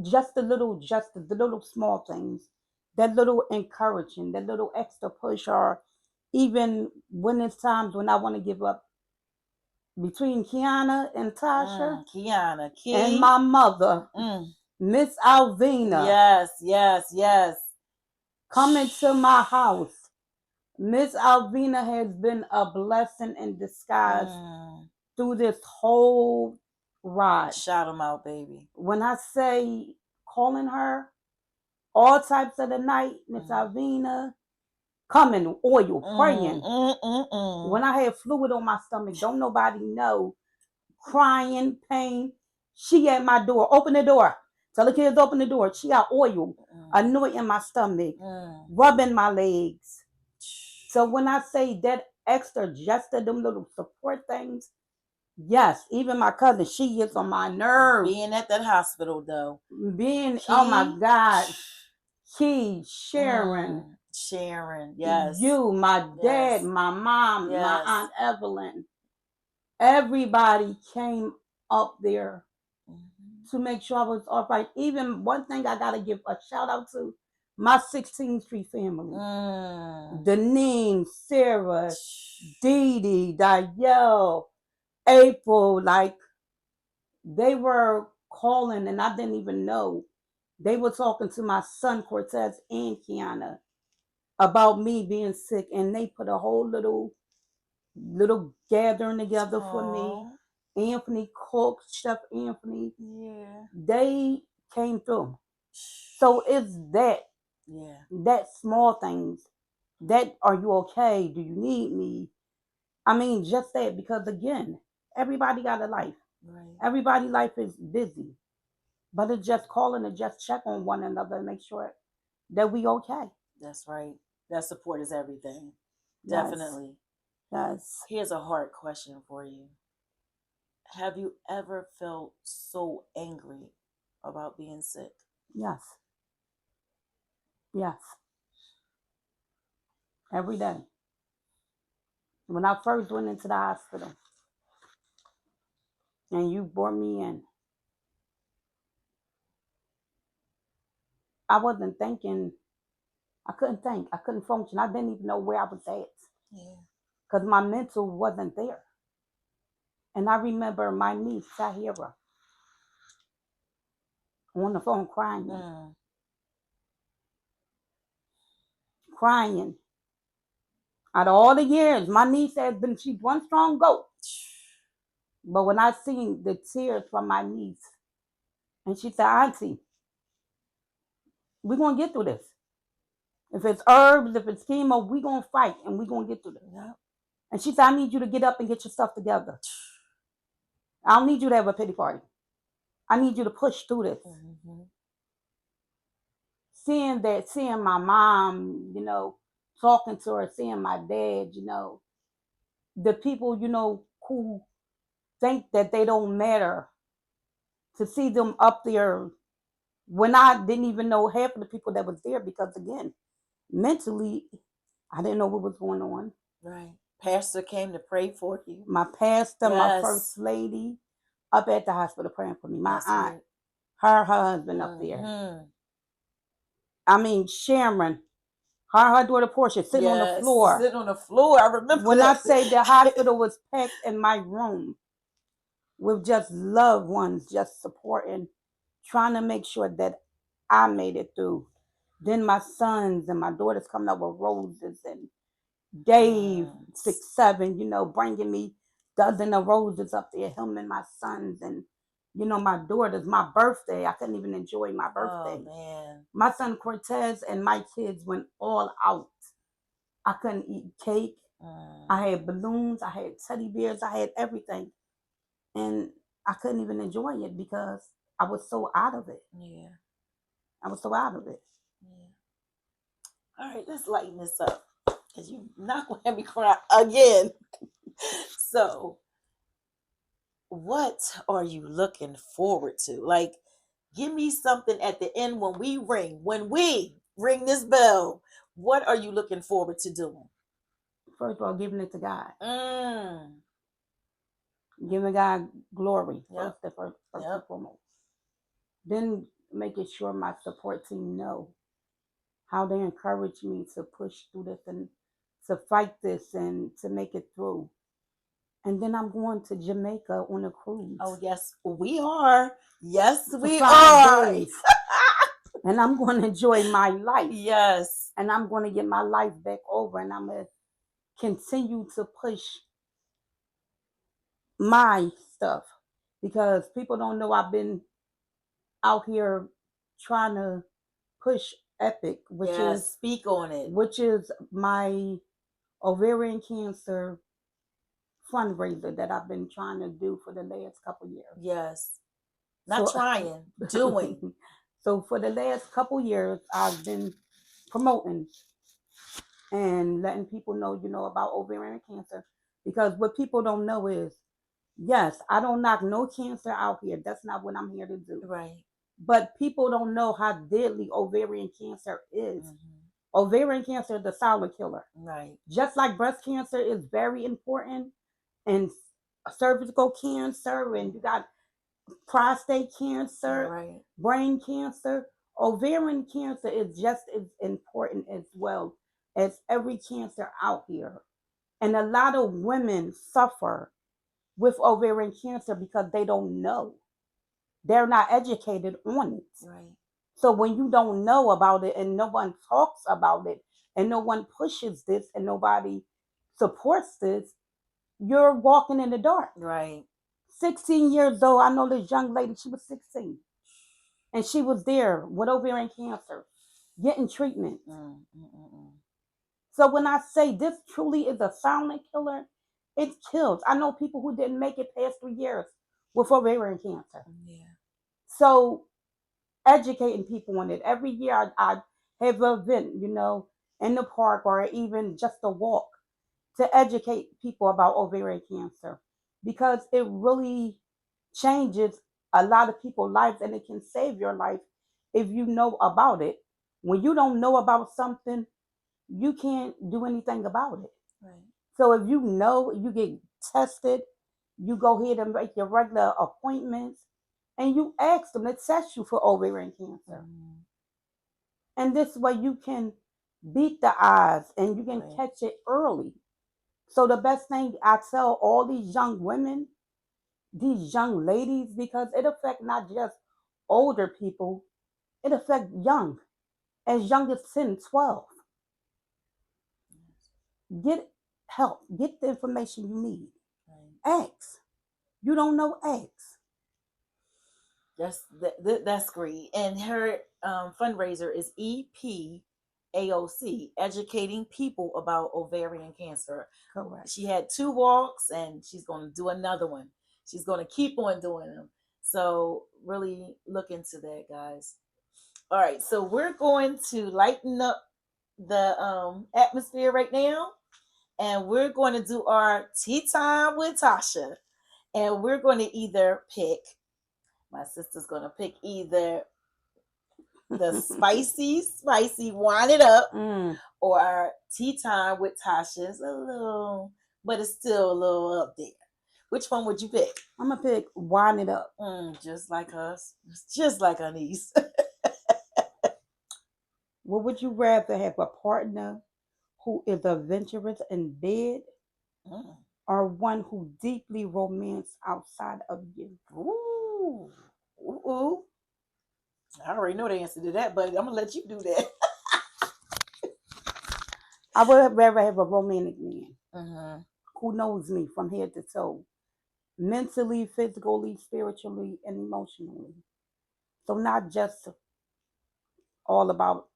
B: Just the little small things, that little encouraging, that little extra push, or even when it's times when I want to give up, between Kiana and Tasha,
A: Kiana,
B: and my mother, Miss Alvina.
A: Yes.
B: Coming to my house. Miss Alvina has been a blessing in disguise through this whole Rod.
A: Shout them out, baby.
B: When I say calling her all types of the night, Miss Alvina, coming, oil, praying. When I had fluid on my stomach, don't nobody know, crying, pain. She at my door. Open the door. Tell the kids open the door. She got oil, anointing my stomach, rubbing my legs. So when I say that extra, just them little support things, yes, even my cousin, she gets on my nerves.
A: Being at that hospital, though.
B: Oh my God. Sharon,
A: yes.
B: You, my dad, my mom, my Aunt Evelyn. Everybody came up there to make sure I was all right. Even one thing I gotta give a shout out to my 16th Street family. Deneen, Sarah, Dee Dee, Dielle, April, like they were calling and I didn't even know. They were talking to my son Cortez and Kiana about me being sick, and they put a whole little gathering together for me. Anthony Cook, Chef Anthony, they came through. So it's that small things. That are you okay? Do you need me? I mean, just that, because again, everybody got a life.
A: Right.
B: Everybody's life is busy, but it's just calling to just check on one another and make sure that we okay.
A: That's right. That support is everything.
B: Yes.
A: Definitely.
B: Yes.
A: Here's a hard question for you. Have you ever felt so angry about being sick?
B: Yes. Yes. Every day. When I first went into the hospital and you brought me in, I wasn't thinking, I couldn't think, I couldn't function. I didn't even know where I was at. Because my mental wasn't there. And I remember my niece, Tahira, on the phone crying. Crying. Out of all the years, my niece has been, she's one strong goat. But when I seen the tears from my niece, and she said, Auntie, we're going to get through this. If it's herbs, if it's chemo, we're going to fight and we're going to get through this. And she said, I need you to get up and get your stuff together. I don't need you to have a pity party. I need you to push through this. Seeing my mom, talking to her, seeing my dad, the people, who think that they don't matter, to see them up there when I didn't even know half of the people that was there, because again, mentally, I didn't know what was going on.
A: Right. Pastor came to pray for you.
B: My pastor, my first lady, up at the hospital praying for me. My aunt, her husband up there. I mean, Sharon, her daughter Portia, sitting on the floor.
A: Sitting on the floor. I remember
B: when
A: that.
B: I say the hospital was packed in my room with just loved ones, just supporting, trying to make sure that I made it through. Then my sons and my daughters coming up with roses, and Dave, 6, 7, bringing me dozen of roses up there, him and my sons, and my daughters. My birthday, I couldn't even enjoy my birthday.
A: Oh, man.
B: My son Cortez and my kids went all out. I couldn't eat cake. I had balloons, I had teddy bears, I had everything. And I couldn't even enjoy it because I was so out of it.
A: Yeah.
B: I was so out of it.
A: Yeah. All right, let's lighten this up, because you're not going to have me cry again. So, what are you looking forward to? Like, give me something at the end when we ring this bell. What are you looking forward to doing?
B: First of all, giving it to God. Giving God glory first and foremost. Then making sure my support team know how they encourage me to push through this and to fight this and to make it through. And then I'm going to Jamaica on a cruise.
A: Oh, yes, we are. Yes, we
B: 5
A: are.
B: days. And I'm going to enjoy my life.
A: Yes.
B: And I'm going to get my life back over, and I'm going to continue to push my stuff, because people don't know I've been out here trying to push Epic,
A: Yes, speak on it.
B: which is my ovarian cancer fundraiser that I've been trying to do for the last couple years.
A: Yes. Not
B: So-
A: trying, doing.
B: So for the last couple years, I've been promoting and letting people know, about ovarian cancer. Because what people don't know is, yes, I don't knock no cancer out here. That's not what I'm here to do.
A: Right.
B: But people don't know how deadly ovarian cancer is.
A: Mm-hmm.
B: Ovarian cancer is the silent killer.
A: Right.
B: Just like breast cancer is very important, and cervical cancer, and you got prostate cancer,
A: Right.
B: brain cancer. Ovarian cancer is just as important as well as every cancer out here. And a lot of women suffer with ovarian cancer because they don't know. They're not educated on it.
A: Right.
B: So when you don't know about it and no one talks about it and no one pushes this and nobody supports this, you're walking in the dark.
A: Right.
B: 16 years old, I know this young lady, she was 16. And she was there with ovarian cancer, getting treatment. So when I say this truly is a silent killer, it kills. I know people who didn't make it past 3 years with ovarian cancer.
A: Yeah.
B: So educating people on it. Every year I have an event, in the park or even just a walk to educate people about ovarian cancer because it really changes a lot of people's lives and it can save your life if you know about it. When you don't know about something, you can't do anything about it.
A: Right.
B: So if you know, you get tested, you go ahead and make your regular appointments and you ask them to test you for ovarian cancer.
A: Mm-hmm.
B: And this way you can beat the odds and you can
A: Right.
B: catch it early. So the best thing I tell all these young women, these young ladies, because it affects not just older people, it affects as young as 10, 12. Get help, get the information you need.
A: Right.
B: Ask. You don't know, ask.
A: That's great. And her fundraiser is EPAOC, educating people about ovarian cancer.
B: Correct.
A: She had 2 walks, and she's going to do another one. She's going to keep on doing them. So really look into that, guys. All right, so we're going to lighten up the atmosphere right now, and we're going to do our tea time with Tasha, and we're going to either pick. My sister's going to pick either the spicy wine it up, or our tea time with Tasha is a little, but it's still a little up there. Which one would you pick?
B: I'm gonna pick wine it up.
A: Just like us, just like our niece.
B: What would you rather have, a partner who is adventurous in bed or one who deeply romance outside of you?
A: Ooh. Ooh. I already know the answer to that, but I'm gonna let you do that.
B: I would rather have a romantic man who knows me from head to toe, mentally, physically, spiritually, and emotionally. So not just all about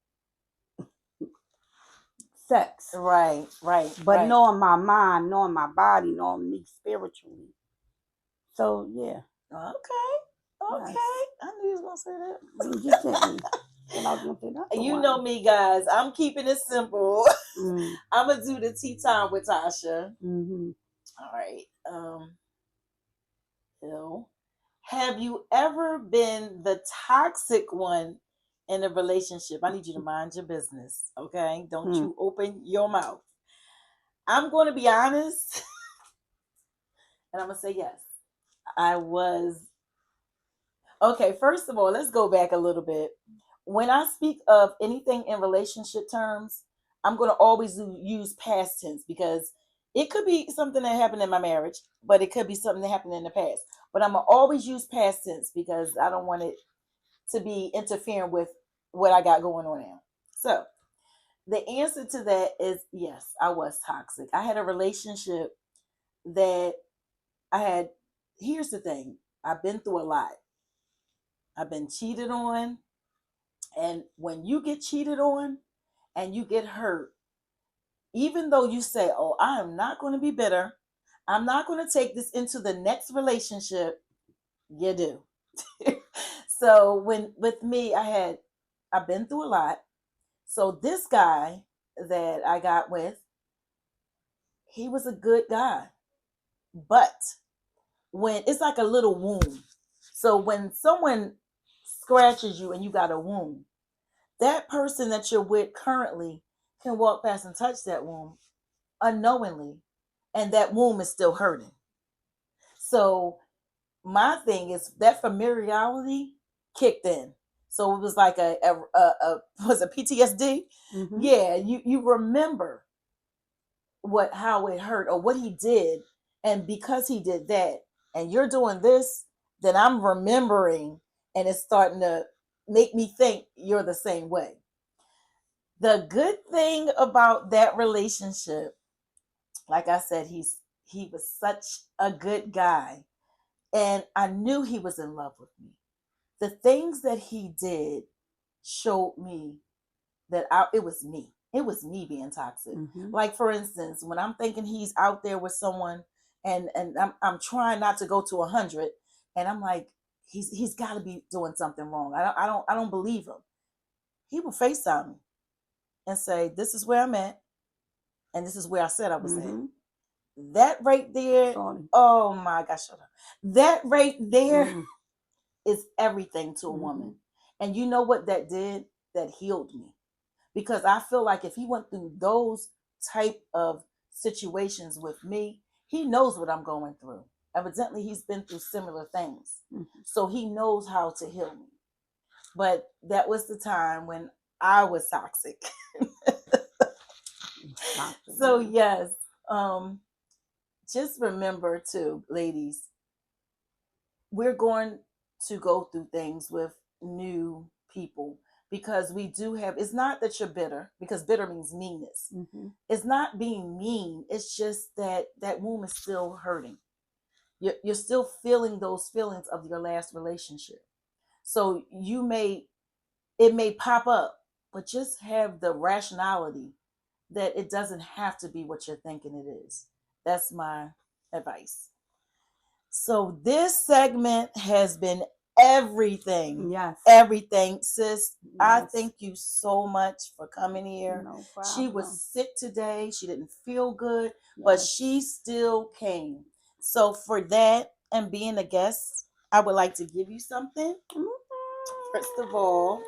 B: sex,
A: Right.
B: but
A: right.
B: knowing my mind, knowing my body, knowing me spiritually. So yeah.
A: Okay.
B: Yes.
A: I knew you was gonna say that.
B: You just said me. And I was gonna say that.
A: You know me, guys. I'm keeping it simple.
B: Mm.
A: I'm gonna do the tea time with Tasha.
B: Mm-hmm.
A: All right. Have you ever been the toxic one in a relationship? I need you to mind your business, okay? Don't you open your mouth. I'm going to be honest, and I'm going to say yes. I was. Okay, first of all, let's go back a little bit. When I speak of anything in relationship terms, I'm going to always use past tense because it could be something that happened in my marriage, but it could be something that happened in the past. But I'm going to always use past tense because I don't want it to be interfering with what I got going on now. So the answer to that is yes, I was toxic. I had a relationship that I had. Here's the thing. I've been through a lot. I've been cheated on. And when you get cheated on and you get hurt, even though you say, "Oh, I am not going to be bitter. I'm not going to take this into the next relationship," you do. So when with me, I've been through a lot. So this guy that I got with, he was a good guy. But when it's like a little wound. So when someone scratches you and you got a wound, that person that you're with currently can walk past and touch that wound unknowingly, and that wound is still hurting. So my thing is that familiarity kicked in. So it was like a was it PTSD?
B: Mm-hmm.
A: Yeah, you remember how it hurt or what he did, and because he did that, and you're doing this, then I'm remembering, and it's starting to make me think you're the same way. The good thing about that relationship, like I said, he was such a good guy, and I knew he was in love with me. The things that he did showed me that it was me. It was me being toxic.
B: Mm-hmm.
A: Like for instance, when I'm thinking he's out there with someone, and I'm trying not to go to 100, and I'm like, he's got to be doing something wrong. I don't believe him. He will FaceTime me and say, "This is where I'm at, and this is where I said I was at."
B: Mm-hmm.
A: That right there,
B: Sorry.
A: oh my gosh, shut up. That right there
B: Mm-hmm.
A: is everything to a
B: Mm-hmm.
A: woman. And you know what that did? That healed me. Because I feel like if he went through those type of situations with me, he knows what I'm going through. Evidently, he's been through similar things.
B: Mm-hmm.
A: So he knows how to heal me. But that was the time when I was toxic. So yes, just remember too, ladies, we're going to go through things with new people, because we do have, it's not that you're bitter, because bitter means meanness.
B: Mm-hmm.
A: It's not being mean, it's just that that wound is still hurting. You're still feeling those feelings of your last relationship. So it may pop up, but just have the rationality that it doesn't have to be what you're thinking it is. That's my advice. So this segment has been everything.
B: Yes.
A: Everything, sis. I
B: Yes.
A: thank you so much for coming here.
B: No
A: She
B: problem.
A: was sick today. She didn't feel good, but
B: Yes.
A: she still came. So for that and being a guest, I would like to give you something. First of all,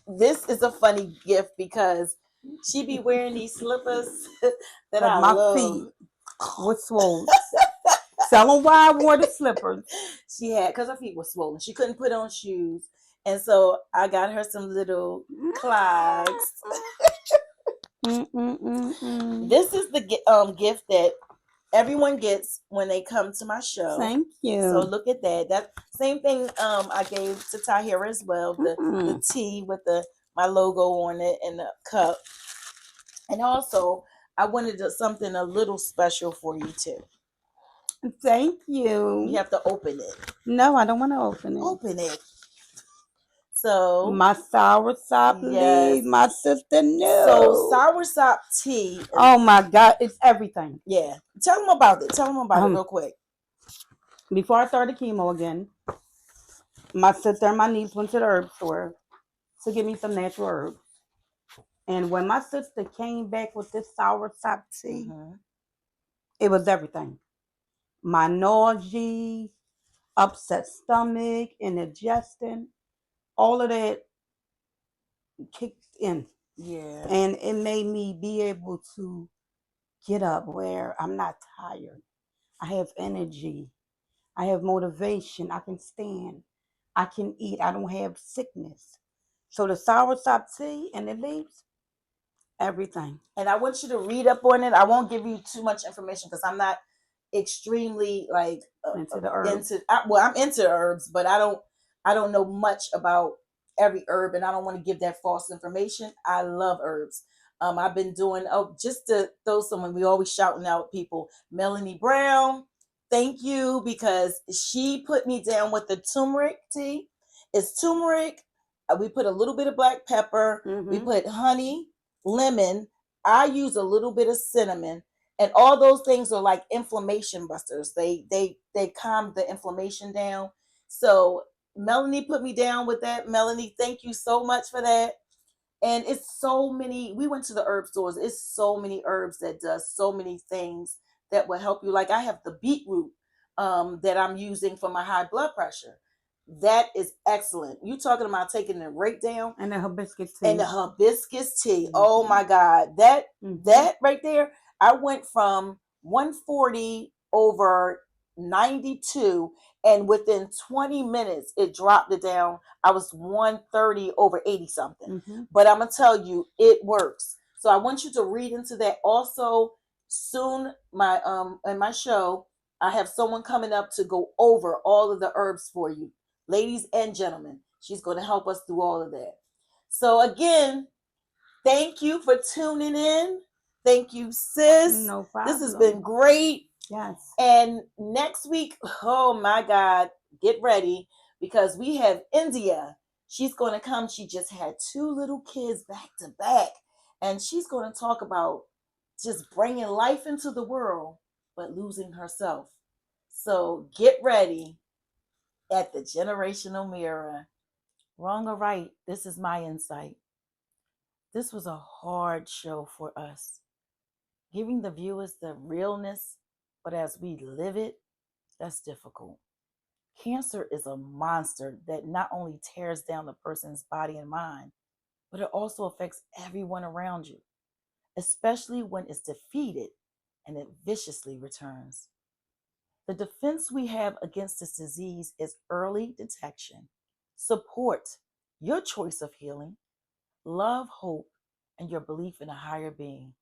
A: this is a funny gift because she be wearing these slippers that I
B: my
A: love.
B: feet was swollen. Tell them why I wore the slippers.
A: She had, because her feet were swollen. She couldn't put on shoes. And so I got her some little clogs. This is the gift that everyone gets when they come to my show.
B: Thank you.
A: So look at that. That same thing I gave to Tahira as well. The tea with my logo on it and the cup. And also, I wanted something a little special for you too.
B: Thank you.
A: You have to open it.
B: No, I don't want to open it.
A: Open it. So
B: my soursop
A: yes.
B: leaves, my sister knew.
A: So soursop tea.
B: Oh my God, it's everything.
A: Yeah. Tell them about it. Tell them about it real quick.
B: Before I started chemo again, my sister and my niece went to the herb store to get me some natural herbs. And when my sister came back with this soursop tea, it was everything. My nausea, upset stomach, indigestion, all of that kicked in.
A: Yeah.
B: And it made me be able to get up where I'm not tired. I have energy. I have motivation. I can stand. I can eat. I don't have sickness. So the soursop tea and the leaves, everything.
A: And I want you to read up on it. I won't give you too much information because I'm not extremely like
B: into the herbs.
A: I'm into herbs, but I don't know much about every herb, and I don't want to give that false information. I love herbs. I've been doing just to throw someone. We always shouting out people. Melanie Brown, Thank you, because she put me down with the turmeric tea. It's turmeric. We put a little bit of black pepper. We put honey, lemon. I use a little bit of cinnamon, and all those things are like inflammation busters. They calm the inflammation down. So Melanie put me down with that. Melanie, thank you so much for that. And it's so many. We went to the herb stores. It's so many herbs that does so many things that will help you. Like I have the beetroot that I'm using for my high blood pressure. That is excellent. You talking about taking it right down.
B: And the hibiscus tea.
A: And the hibiscus tea. Oh my God. That right there, I went from 140 over 92, and within 20 minutes it dropped it down. I was 130 over 80 something. But I'm gonna tell you, it works. So I want you to read into that. Also, soon my in my show, I have someone coming up to go over all of the herbs for you, ladies and gentlemen. She's going to help us through all of that. So again, thank you for tuning in. Thank you, sis.
B: No problem.
A: This has been great.
B: Yes.
A: And next week, oh my God, get ready, because we have India. She's going to come. She just had 2 little kids back to back. And she's going to talk about just bringing life into the world, but losing herself. So get ready at the Generational Mirror. Wrong or right, this is my insight. This was a hard show for us, giving the viewers the realness, but as we live it, that's difficult. Cancer is a monster that not only tears down the person's body and mind, but it also affects everyone around you, especially when it's defeated and it viciously returns. The defense we have against this disease is early detection, support, your choice of healing, love, hope, and your belief in a higher being.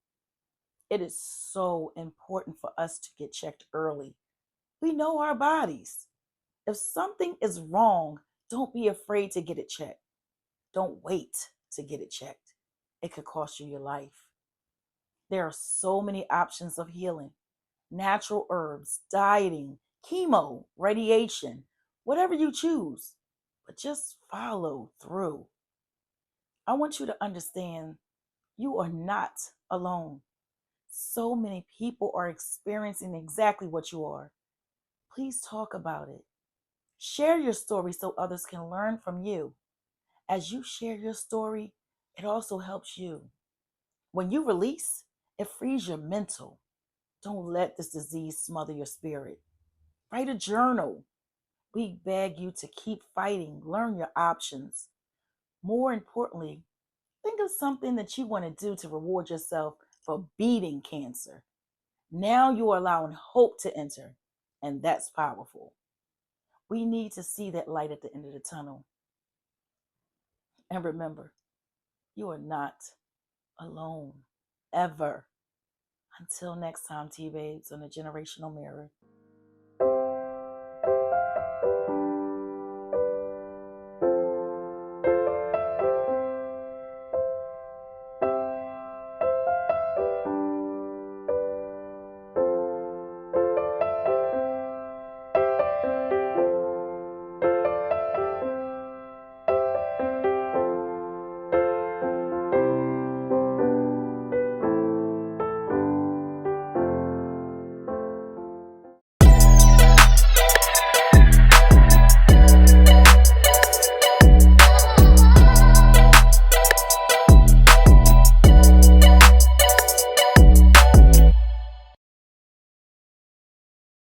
A: It is so important for us to get checked early. We know our bodies. If something is wrong, don't be afraid to get it checked. Don't wait to get it checked. It could cost you your life. There are so many options of healing: natural herbs, dieting, chemo, radiation, whatever you choose. But just follow through. I want you to understand you are not alone. So many people are experiencing exactly what you are. Please talk about it. Share your story so others can learn from you. As you share your story, it also helps you. When you release, it frees your mental. Don't let this disease smother your spirit. Write a journal. We beg you to keep fighting, learn your options. More importantly, think of something that you want to do to reward yourself for beating cancer. Now you are allowing hope to enter, and that's powerful. We need to see that light at the end of the tunnel. And remember, you are not alone, ever. Until next time, T-Babes on the Generational Mirror.